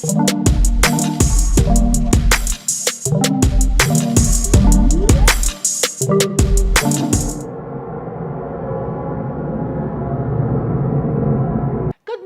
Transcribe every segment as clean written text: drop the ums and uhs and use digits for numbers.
Good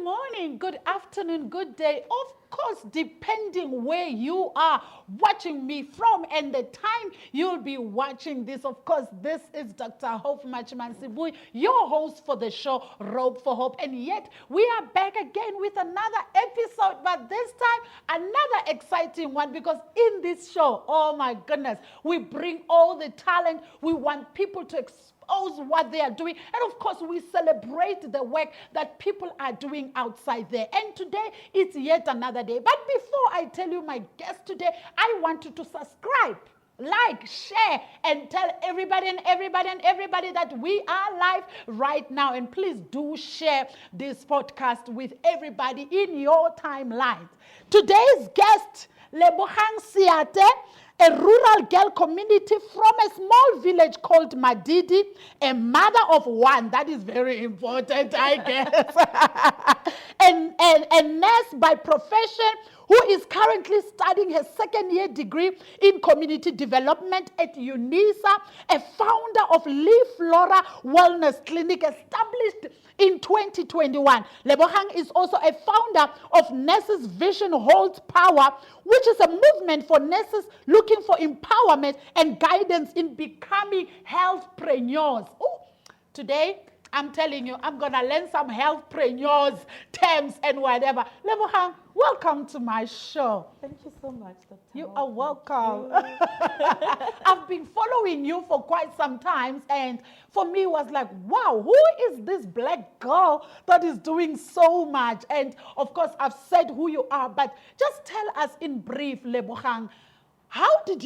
morning, good afternoon, good day. Of course, depending where you are watching me from and the time you'll be watching this. Of course, this is Dr. Hope Machimana, sibuyi, your host for the show, Rope for Hope. And yet, we are back again with another episode, but this time, another exciting one, because in this show, oh my goodness, we bring all the talent. We want people to expose what they are doing. And of course, we celebrate the work that people are doing outside there. And today, it's yet another day. But before I tell you my guest today, I want you to subscribe, like, share, and tell everybody that we are live right now. And please do share this podcast with everybody in your timelines. Today's guest, Lebogang Nthite, a rural girl community from a small village called Madidi, a mother of one. That is very important, I guess. and a nurse by profession, who is currently studying her second-year degree in community development at UNISA, a founder of Flora Wellness Clinic established in 2021. Lebogang is also a founder of Nurses Vision Holds Power, which is a movement for nurses looking for empowerment and guidance in becoming healthpreneurs. Ooh, today, I'm telling you, I'm going to learn some healthpreneurs terms and whatever. Lebogang, welcome to my show. Thank you so much, Dr. You Hope. are welcome. I've been following you for quite some time, and for me it was like, wow, who is this black girl that is doing so much? And of course, I've said who you are, but just tell us in brief, Lebogang, how did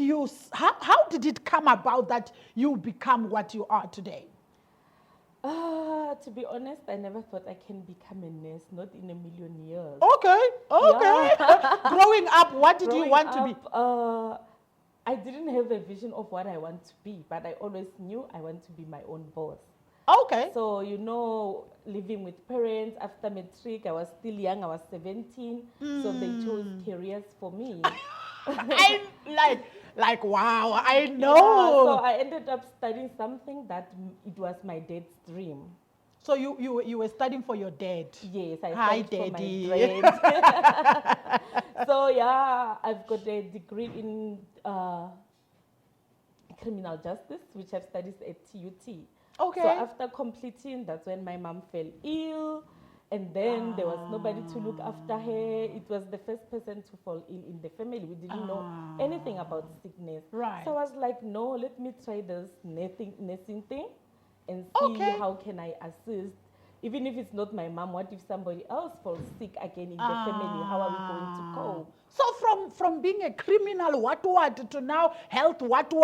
it come about that you become what you are today? To be honest, I never thought I can become a nurse, not in a million years. Okay. Yeah. Growing up, what did you want to be? I didn't have a vision of what I want to be, but I always knew I want to be my own boss. Okay. So, living with parents after matric, I was still young, I was 17, so they chose careers for me. Wow, I know. Yeah, so I ended up studying something that it was my dad's dream. So you were studying for your dad? Yes, I Hi, studied Daddy. for my dad. So yeah, I've got a degree in criminal justice, which I've studied at TUT. Okay. So after completing, that's when my mom fell ill. And then there was nobody to look after her. It was the first person to fall ill in the family. We didn't know anything about sickness. Right. So I was like, no, let me try this nursing thing and see how can I assist. Even if it's not my mom, what if somebody else falls sick again in the family? How are we going to cope? So from being a criminal what to now health what?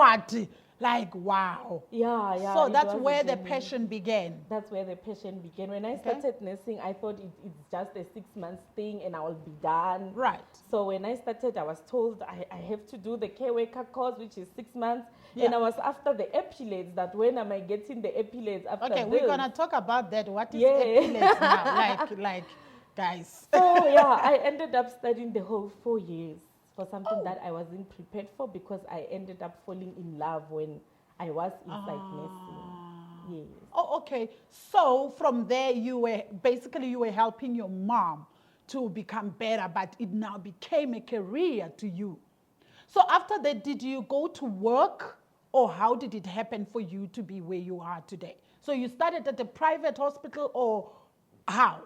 Like, wow. Yeah. So that's where the passion began. That's where the passion began. When I started nursing, I thought it's just a 6-month thing and I will be done. Right. So when I started, I was told I have to do the care worker course, which is 6 months. Yeah. And I was after the epilates, that when am I getting the epilates after this? Okay, we're going to talk about that. What is epilates now? Like, guys. So yeah, I ended up studying the whole 4 years for something that I wasn't prepared for, because I ended up falling in love when I was inside nursing. Yes. Oh, okay. So from there, you were helping your mom to become better, but it now became a career to you. So after that, did you go to work, or how did it happen for you to be where you are today? So you started at a private hospital, or how?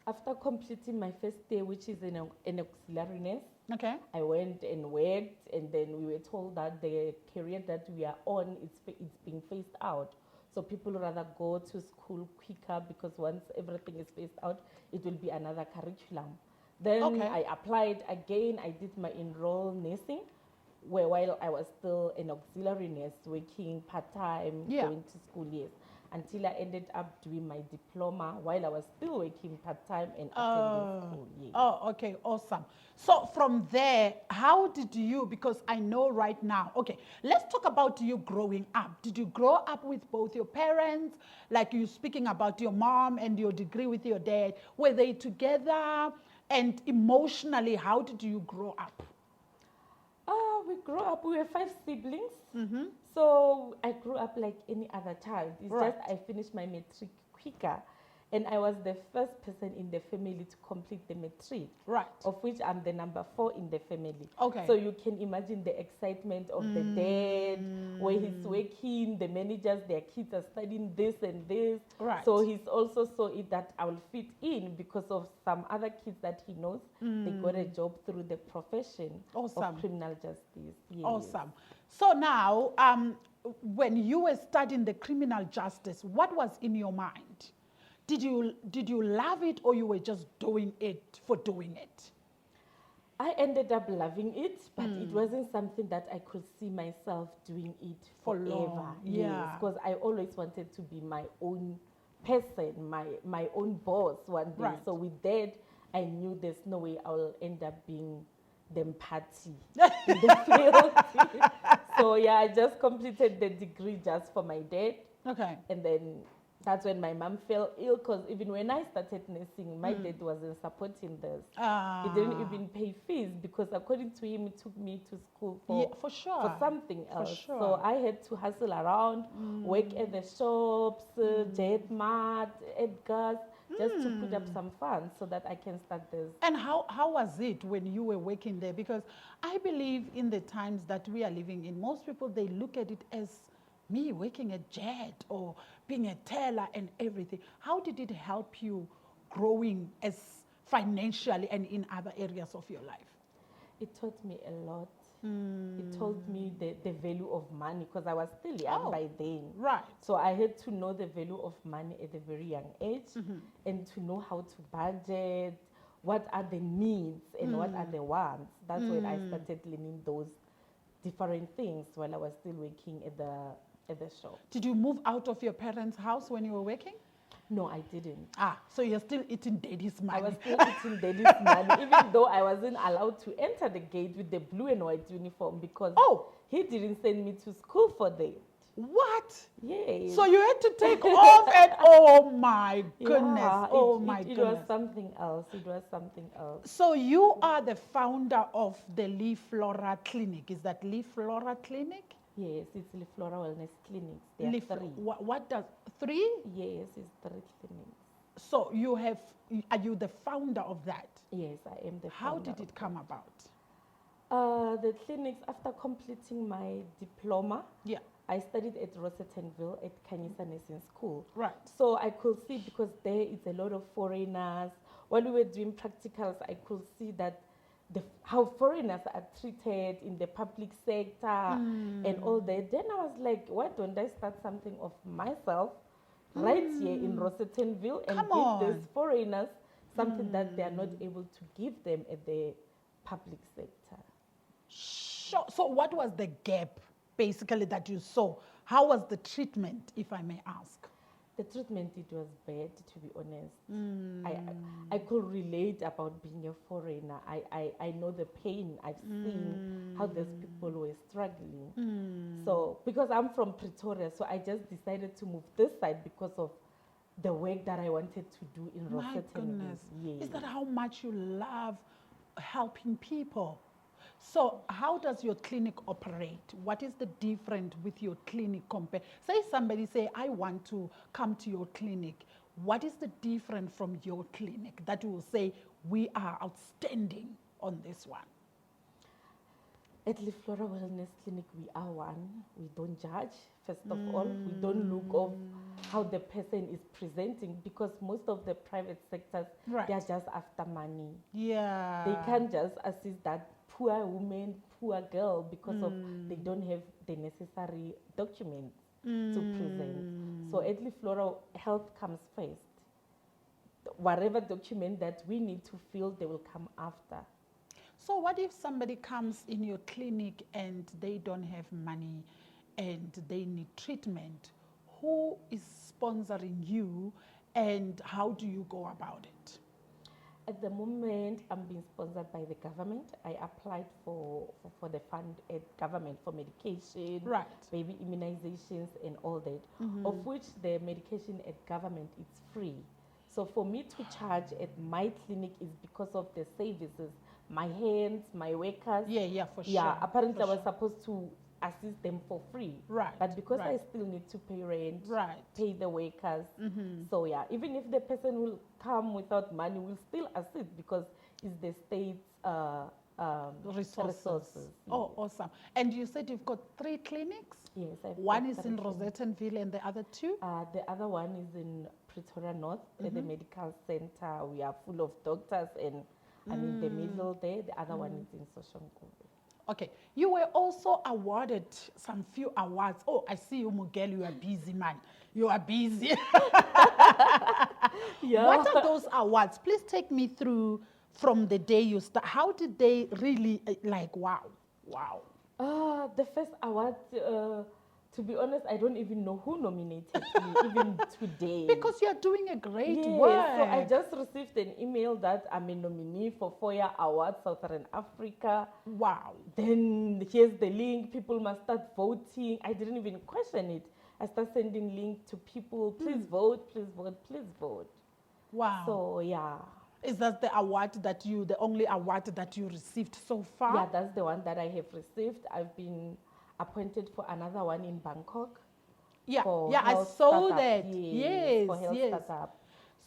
After completing my first year, which is an auxiliary nurse, okay, I went and worked, and then we were told that the career that we are on, it's being phased out. So people rather go to school quicker, because once everything is phased out, it will be another curriculum. Then I applied again. I did my enroll nursing, while I was still an auxiliary nurse, working part-time, going to school, yes, until I ended up doing my diploma while I was still working part-time and attending school. Yes. Oh, okay, awesome. So from there, how did you, because I know right now, okay, let's talk about you growing up. Did you grow up with both your parents? Like you speaking about your mom and your degree with your dad, were they together? And emotionally, how did you grow up? We grew up, we were 5 siblings. Mm-hmm. So I grew up like any other child. It's Right. just I finished my matric quicker. And I was the first person in the family to complete the matric, Right. of which I'm the number 4 in the family. Okay. So you can imagine the excitement of the dad, where he's working, the managers, their kids are studying this and this. Right. So he's also saw it that I will fit in because of some other kids that he knows. They got a job through the profession Awesome. of criminal justice. Yes. Awesome. So now, when you were studying the criminal justice, what was in your mind? Did you love it, or you were just doing it for doing it? I ended up loving it, but it wasn't something that I could see myself doing it For forever. long, yeah. Because I always wanted to be my own person, my own boss one day. Right. So with that, I knew there's no way I will end up being them party in the field. So yeah, I just completed the degree just for my dad. Okay. And then that's when my mom fell ill, because even when I started nursing, my dad wasn't supporting this. He didn't even pay fees, because according to him, it took me to school Yeah, for sure. for something For else. sure. So I had to hustle around, work at the shops, Jet Mart, Edgar's, just to put up some funds so that I can start this. And how was it when you were working there? Because I believe in the times that we are living in, most people, they look at it as me working at Jet or being a teller and everything. How did it help you growing as financially and in other areas of your life? It taught me a lot. It told me the value of money, because I was still young by then. Right. So I had to know the value of money at a very young age, and to know how to budget, what are the needs and what are the wants. That's when I started learning those different things while I was still working at the shop. Did you move out of your parents' house when you were working? No, I didn't. So you're still eating daddy's money. I was still eating daddy's money, even though I wasn't allowed to enter the gate with the blue and white uniform, because he didn't send me to school for that. What? Yes. So you had to take off and oh my goodness. Yeah, Goodness. It was something else. It was something else. So you are the founder of the Flora Clinic. Is that Flora Clinic? Yes, it's the Flora Wellness Clinics. There are 3. What does 3? Yes, it's 3 clinics. So are you the founder of that? Yes, I am the How founder did it come about? The clinics, after completing my diploma, Yeah. I studied at Rosettenville at Kanyisa Nursing School. Right. So I could see, because there is a lot of foreigners. When we were doing practicals, I could see that how foreigners are treated in the public sector and all that. Then I was like, why don't I start something of myself right here in Rosettenville and give these foreigners something that they are not able to give them at the public sector. Sure. So what was the gap basically that you saw? How was the treatment, if I may ask? The treatment, it was bad, to be honest. I could relate about being a foreigner. I know the pain. I've seen how these people were struggling. So, because I'm from Pretoria, so I just decided to move this side because of the work that I wanted to do in My Rosettenville. goodness. Yes. Is that how much you love helping people? So how does your clinic operate? What is the difference with your clinic compared? Say somebody say, I want to come to your clinic. What is the difference from your clinic that you will say, we are outstanding on this one? At the Flora Wellness Clinic, we are one. We don't judge, first of all. We don't look of how the person is presenting, because most of the private sectors, Right. they are just after money. Yeah. They can't just assist that poor woman, poor girl, because of they don't have the necessary documents to present. So at the Flora, health comes first. Whatever document that we need to fill, they will come after. So what if somebody comes in your clinic and they don't have money and they need treatment? Who is sponsoring you and how do you go about it? At the moment, I'm being sponsored by the government. I applied for the fund at government for medication, Right. baby immunizations and all that, of which the medication at government is free. So for me to charge at my clinic is because of the services, my hands, my workers. Yeah, for sure. Yeah, apparently for I was sure. supposed to assist them for free. Right, But because I right. still need to pay rent, Right. pay the workers. So yeah, even if the person will come without money, we'll still assist because it's the state's resources. Oh, awesome. And you said you've got 3 clinics? Yes, One is in Rosettenville and the other 2? The other one is in Pretoria North, at the medical center. We are full of doctors, and I'm in the middle there. The other one is in Soshanguve. Okay. You were also awarded some few awards. Oh, I see you, Mugel. You are busy, man. You are busy. Yeah. What are those awards? Please take me through from the day you start. How did they really, wow. The first award, to be honest, I don't even know who nominated me, even today. Because you're doing a great Yes, work. so I just received an email that I'm a nominee for FOYA Awards Southern Africa. Wow. Then here's the link. People must start voting. I didn't even question it. I start sending link to people. Please vote, please vote, please vote. Wow. So yeah. Is that the only award that you received so far? Yeah, that's the one that I have received. I've been appointed for another one in Bangkok. Yeah, for I health saw startup. that. Yes, for health yes. startup.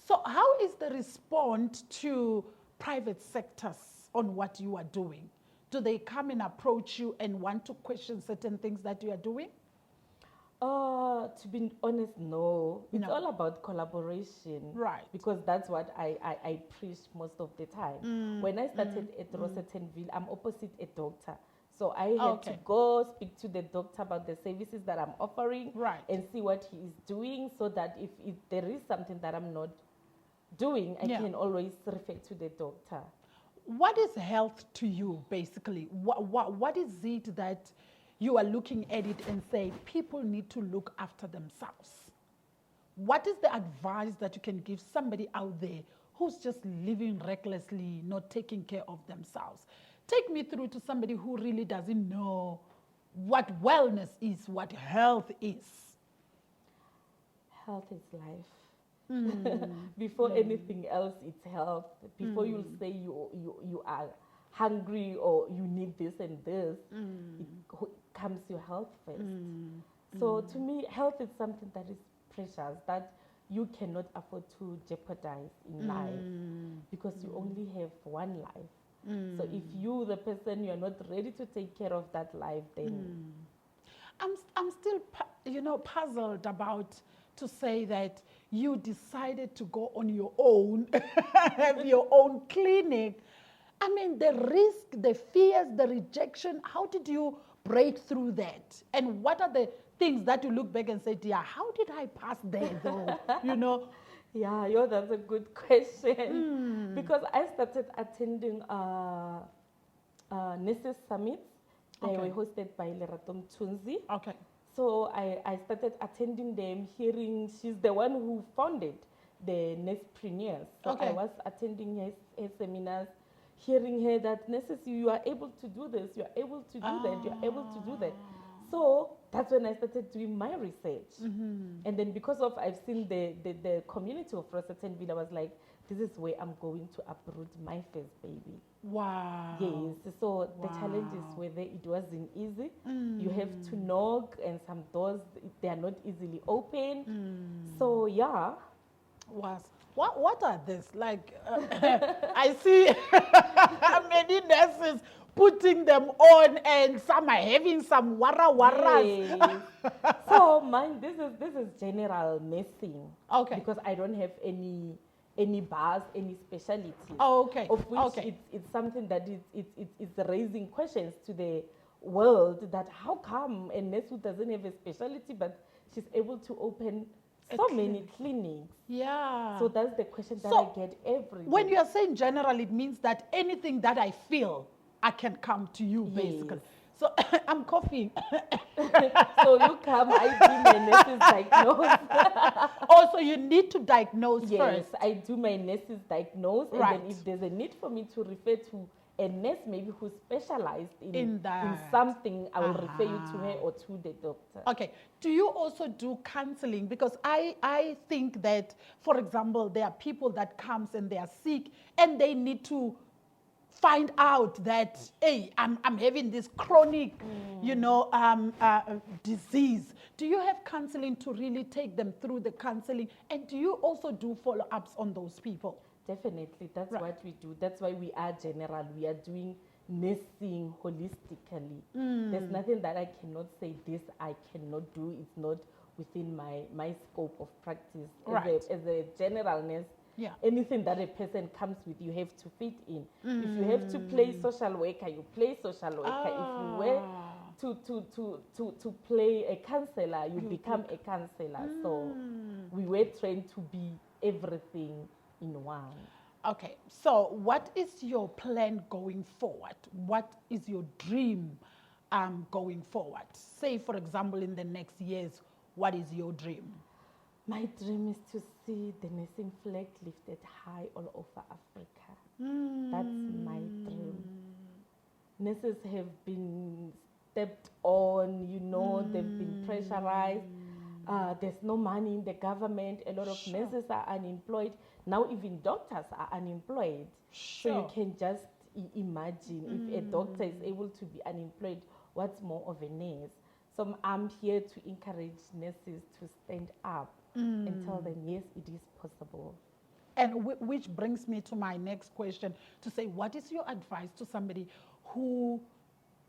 So how is the response to private sectors on what you are doing? Do they come and approach you and want to question certain things that you are doing? To be honest, no. It's No. all about collaboration. Right. Because that's what I preach most of the time. When I started at Rosettenville, I'm opposite a doctor. So I had to go speak to the doctor about the services that I'm offering, Right. and see what he is doing, so that if there is something that I'm not doing, I can always refer to the doctor. What is health to you, basically? What is it that you are looking at it and say people need to look after themselves? What is the advice that you can give somebody out there who's just living recklessly, not taking care of themselves? Take me through to somebody who really doesn't know what wellness is, what health is. Health is life. Before anything else, it's health. Before you'll say you are hungry or you need this and this, it comes your health first. So to me, health is something that is precious, that you cannot afford to jeopardize in life, because you only have one life. So if you, the person, you are not ready to take care of that life, then I'm still puzzled about to say that you decided to go on your own, have your own clinic. I mean, the risk, the fears, the rejection, how did you break through that? And what are the things that you look back and say, yeah, how did I pass there though? Yeah, that's a good question. Because I started attending Nurses Summits. They were hosted by Lerato Mthunzi. Okay. So I started attending them, hearing, she's the one who founded the Nurspreneurs. So I was attending her seminars, hearing her that nurses, you are able to do this, you are able to do that, you are able to do that. So that's when I started doing my research. And then because of I've seen the community of Rosettenville, I was like, this is where I'm going to uproot my first baby. Wow. Yes. So the challenges were there. It wasn't easy. You have to knock, and some doors, they are not easily open. So yeah. What are this? Like, I see many nurses putting them on, and some are having some waras. Yes. So mine, this is general nursing. Okay. Because I don't have any bars, any specialty. Okay. Of which it's something that it's raising questions to the world, that how come a nurse who doesn't have a specialty but she's able to open so many clinics? Yeah. So that's the question that I get every day. When you are saying general, it means that anything that I feel, I can come to you, basically. So I'm coughing. So you come, I do my nurse's diagnose. Also, you need to diagnose first. Yes, I do my nurse's diagnose. And then if there's a need for me to refer to a nurse maybe who specialized in In that. something, I will refer you to her or to the doctor. Okay. Do you also do counseling? Because I think that, for example, there are people that comes and they are sick and they need to find out that, hey, I'm having this chronic, disease. Do you have counseling to really take them through the counseling? And do you also do follow-ups on those people? Definitely, that's Right. what we do. That's why we are general. We are doing nursing holistically. There's nothing that I cannot say this I cannot do. It's not within my scope of practice. Right. As a general nurse, Yeah. anything that a person comes with, you have to fit in. If you have to play social worker, you play social worker. If you were to play a counselor, you become a counselor. So we were trained to be everything in one. Okay, so what is your plan going forward? What is your dream going forward? Say, for example, in the next years, what is your dream? My dream is to see the nursing flag lifted high all over Africa. That's my dream. Nurses have been stepped on, they've been pressurized. There's no money in the government. A lot of nurses are unemployed. Now even doctors are unemployed. So you can just imagine if a doctor is able to be unemployed, what's more of a nurse? So I'm here to encourage nurses to stand up and tell them, yes, it is possible. And which brings me to my next question, to say, what is your advice to somebody who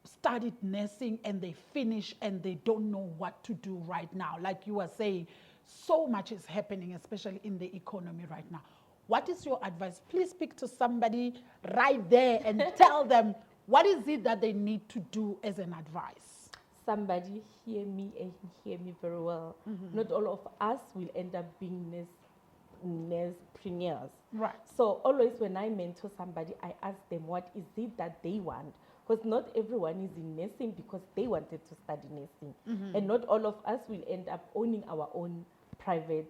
studied nursing and they finish and they don't know what to do right now? Like you were saying, so much is happening, especially in the economy right now. What is your advice? Please speak to somebody right there and tell them what is it that they need to do as an advice. Somebody hear me and hear me very well. Not all of us will end up being nursepreneurs. Right. So always when I mentor somebody, I ask them what is it that they want. Because not everyone is in nursing because they wanted to study nursing. And not all of us will end up owning our own private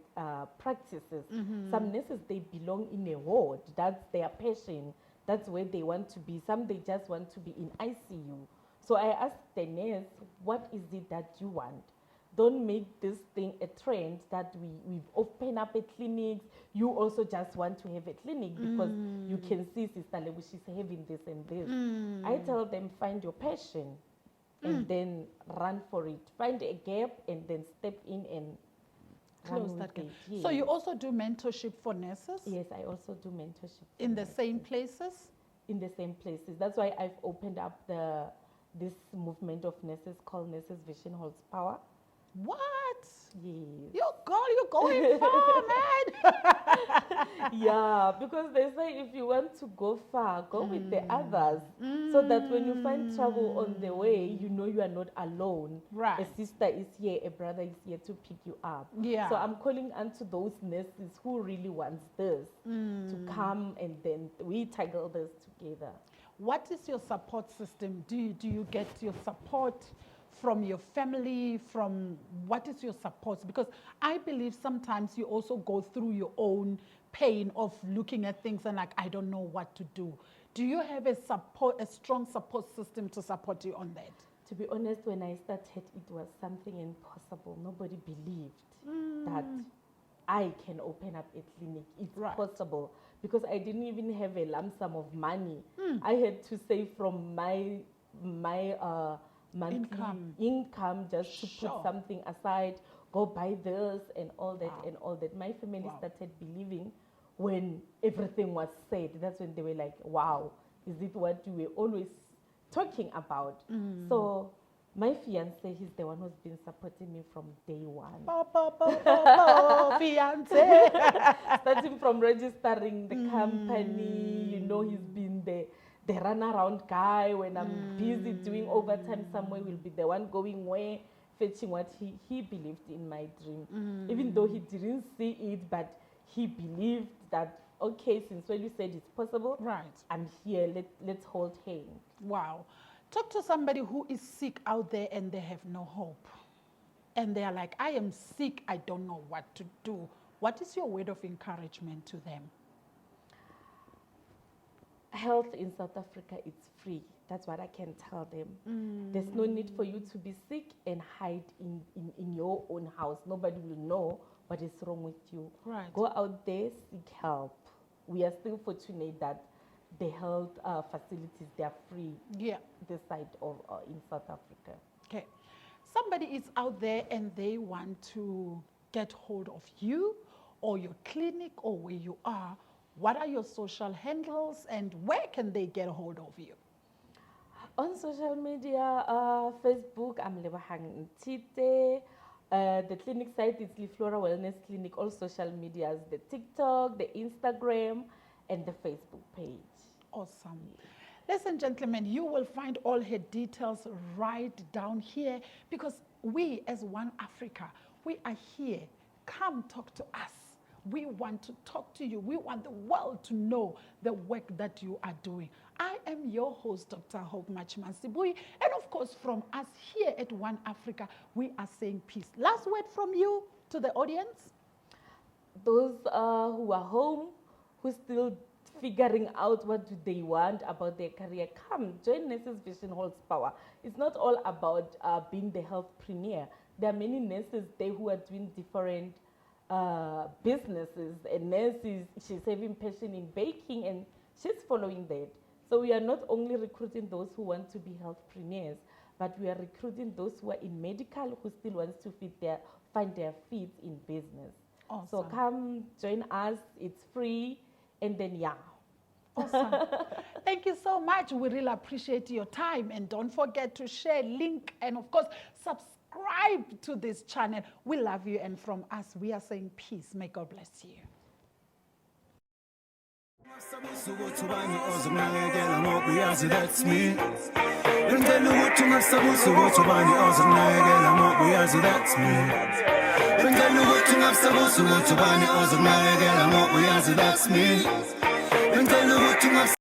practices. Some nurses, they belong in a ward. That's their passion. That's where they want to be. Some, they just want to be in ICU. So I asked the nurse, what is it that you want? Don't make this thing a trend that we've opened up a clinic. You also just want to have a clinic because you can see Sister Lebu, she's having this and this. I tell them, find your passion and then run for it. Find a gap and then step in and Close that gap. So you also do mentorship for nurses? Yes, I also do mentorship. In the same places? In the same places. That's why I've opened up this movement of nurses called Nurses Vision Holds Power. What? Yes. You're going far, man. Yeah, because they say if you want to go far, go with the others. So that when you find trouble on the way, you know you are not alone. Right. A sister is here, a brother is here to pick you up. Yeah. So I'm calling unto those nurses who really wants this to come and then we tackle this together. What is your support system? Do you get your support from your family? What is your support? Because I believe sometimes you also go through your own pain of looking at things and like, I don't know what to do. Do you have a strong support system to support you on that? To be honest, when I started, it was something impossible. Nobody believed that I can open up a clinic. It's possible. Because I didn't even have a lump sum of money. I had to save from my monthly income just to put something aside, go buy this and all that and all that. My family started believing when everything was said. That's when they were like, wow, is it what you were always talking about? So my fiance, he's the one who's been supporting me from day one. Fiance. Starting from registering the company, he's been the runaround guy. When I'm busy doing overtime somewhere, will be the one going where, fetching what he believed in my dream. Even though he didn't see it, but he believed that, okay, since when you said it's possible, I'm here, let's hold hands. Wow. Talk to somebody who is sick out there and they have no hope. And they are like, I am sick, I don't know what to do. What is your word of encouragement to them? health in South Africa, it's free. That's what I can tell them. There's no need for you to be sick and hide in your own house. Nobody will know what is wrong with you. Right. Go out there, seek help. We are still fortunate that the health facilities, they are free. Yeah. This side of in South Africa. Okay. Somebody is out there and they want to get hold of you or your clinic or where you are. What are your social handles and where can they get hold of you? On social media, Facebook, I'm Lebogang Nthite. The clinic site is Flora Wellness Clinic. All social medias, the TikTok, the Instagram, and the Facebook page. Awesome. Listen, gentlemen, you will find all her details right down here because we as One Africa, we are here. Come talk to us. We want to talk to you. We want the world to know the work that you are doing. I am your host, Dr. Hope Machimana Sibuyi. And of course, from us here at One Africa, we are saying peace. Last word from you to the audience? Those who are home, who still figuring out what do they want about their career, come, join Nurses Vision Holds Power. It's not all about being the health premier. There are many nurses there who are doing different businesses. A nurse she's having passion in baking and she's following that. So we are not only recruiting those who want to be healthpreneurs, but we are recruiting those who are in medical who still wants to find their feet in business. Awesome. So come join us, it's free, and then yeah. Awesome. Thank you so much. We really appreciate your time. And don't forget to share, link, and of course, subscribe to this channel. We love you. And from us, we are saying peace. May God bless you. That's me. That's me.